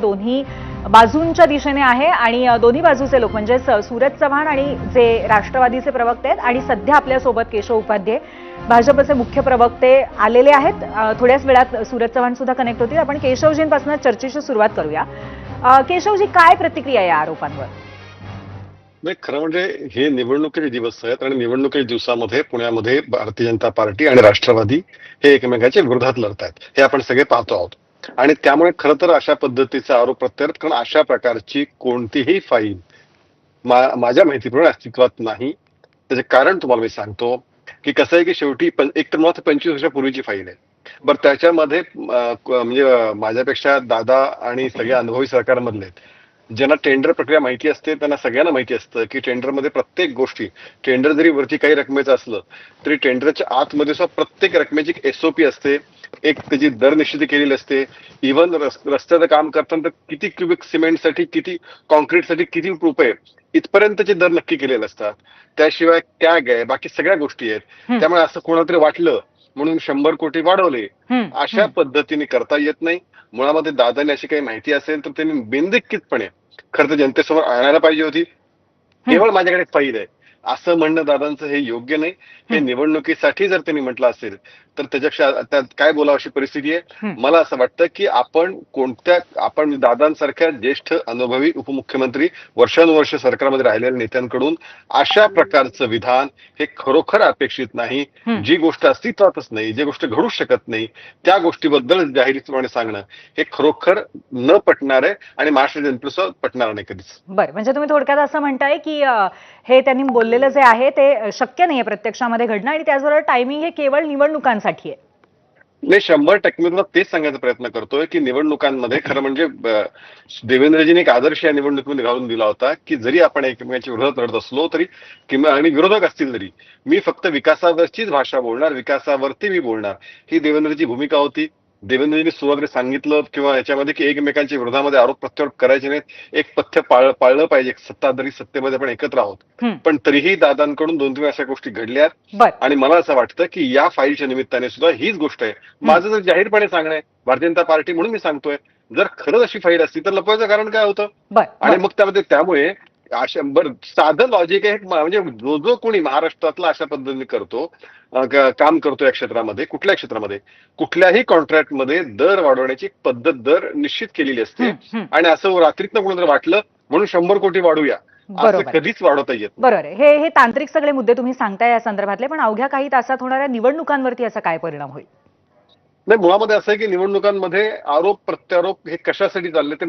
दोन्ही बाजूंच्या दिशेने आहे आणि दोन्ही बाजूचे लोक म्हणजे सूरज चव्हाण आणि जे राष्ट्रवादीचे प्रवक्ते आहेत आणि सध्या आपल्यासोबत केशव उपाध्ये भाजपचे मुख्य प्रवक्ते आलेले आहेत. थोड्याच वेळात सूरज चव्हाण सुद्धा कनेक्ट होतील. आपण केशवजींपासून चर्चेची सुरुवात करूया. केशवजी, काय प्रतिक्रिया या आरोपांवर? नाही, खरं म्हणजे हे निवडणुकीचे दिवस आहेत आणि निवडणुकीच्या दिवसामध्ये पुण्यामध्ये भारतीय जनता पार्टी आणि राष्ट्रवादी हे एकमेकांच्या विरोधात लढत आहेत, हे आपण सगळे पाहतो आहोत. आणि त्यामुळे खरं तर अशा पद्धतीचा आरोप प्रत्यारोप, कारण अशा प्रकारची कोणतीही फाईल माझ्या माहितीप्रमाणे अस्तित्वात नाही. त्याचे कारण तुम्हाला मी सांगतो की कसं आहे की शेवटी एक तर मला 25 वर्षापूर्वीची फाईल आहे. बरं, त्याच्यामध्ये म्हणजे माझ्यापेक्षा दादा आणि सगळे अनुभवी सरकारमधले ज्यांना टेंडर प्रक्रिया माहिती असते त्यांना सगळ्यांना माहिती असतं की टेंडरमध्ये प्रत्येक गोष्टी, टेंडर जरी वरती काही रकमेचं असलं तरी टेंडरच्या आतमध्ये सुद्धा प्रत्येक रकमेची एसओपी असते, एक त्याची दर निश्चिती केलेली असते. इव्हन रस्त्याचं काम करताना किती क्युबिक सिमेंटसाठी, किती कॉन्क्रीटसाठी किती रुपये, इथपर्यंतचे दर नक्की केलेले असतात. त्याशिवाय टॅग आहे, बाकी सगळ्या गोष्टी आहेत. त्यामुळे असं कोणाला तरी वाटलं म्हणून 100 कोटी वाढवले, अशा पद्धतीने करता येत नाही. मुळामध्ये दादांनी अशी काही माहिती असेल तर त्यांनी बिनदिक्कीतपणे खरं तर जनतेसमोर आणायला पाहिजे होती. केवळ माझ्याकडे फाईल आहे असं म्हणणं दादांचं हे योग्य नाही. हे निवडणुकीसाठी जर त्यांनी म्हटलं असेल तर त्याच्यापेक्षा त्यात काय बोलावं अशी परिस्थिती आहे. मला असं वाटतं की आपण दादांसारख्या ज्येष्ठ अनुभवी उपमुख्यमंत्री, वर्षानुवर्ष सरकारमध्ये राहिलेल्या नेत्यांकडून अशा प्रकारचं विधान हे खरोखर अपेक्षित नाही. जी गोष्ट अस्तित्वातच नाही, जी गोष्ट घडू शकत नाही, त्या गोष्टीबद्दल जाहीरपणे सांगणं हे खरोखर न पटणार आहे आणि महाराष्ट्र जनतेसोबत पटणार नाही कधीच. बरं, म्हणजे तुम्ही थोडक्यात असं म्हणताय की हे त्यांनी बोललेलं जे आहे ते शक्य नाहीये प्रत्यक्षामध्ये घडणं आणि त्याचबरोबर टायमिंग हे केवळ निवडणुकांसाठी आहे. नाही, 100% मी तुला तेच सांगायचा प्रयत्न करतोय की निवडणुकांमध्ये खरं म्हणजे देवेंद्रजींनी एक आदर्श या निवडणुकीमध्ये घालून दिला होता की जरी आपण एकमेकांच्या विरोधात लढत असलो तरी किंवा आणि विरोधक असतील तरी मी फक्त विकासावरचीच भाषा बोलणार, विकासावरती मी बोलणार, ही देवेंद्रची भूमिका होती. देवेंद्रजींनी सुरुवातीला सांगितलं किंवा याच्यामध्ये की एकमेकांच्या विरोधामध्ये आरोप प्रत्यारोप करायचे नाहीत, एक पथ्य पाळलं पाहिजे, सत्ताधारी सत्तेमध्ये आपण एकत्र आहोत. पण तरीही दादांकडून 2-3 अशा गोष्टी घडल्यात आणि मला असं वाटतं की या फाईलच्या निमित्ताने सुद्धा हीच गोष्ट आहे. माझं जर जाहीरपणे सांगणं आहे भारतीय जनता पार्टी म्हणून मी सांगतोय, जर खरंच अशी फाईल असती तर लपवायचं कारण काय होतं? आणि मग त्यामुळे साधं लॉजिक आहे म्हणजे जो कोणी महाराष्ट्रातला अशा पद्धतीने करतो, काम करतो या क्षेत्रामध्ये, कुठल्या क्षेत्रामध्ये, कुठल्याही कॉन्ट्रॅक्टमध्ये दर वाढवण्याची पद्धत, दर निश्चित केलेली असते. आणि असं रात्रीतनं कोणाला वाटलं म्हणून 100 कोटी वाढूया असं कधीच वाढवता येत नाही. बरोबर आहे. हे तांत्रिक सगळे मुद्दे तुम्ही सांगताय या संदर्भातले, पण अवघ्या काही तासात होणाऱ्या निवडणुकांवरती याचा काय परिणाम होईल? नाही, मुळामध्ये असं आहे की निवडणुकांमध्ये आरोप प्रत्यारोप हे कशासाठी चालले ते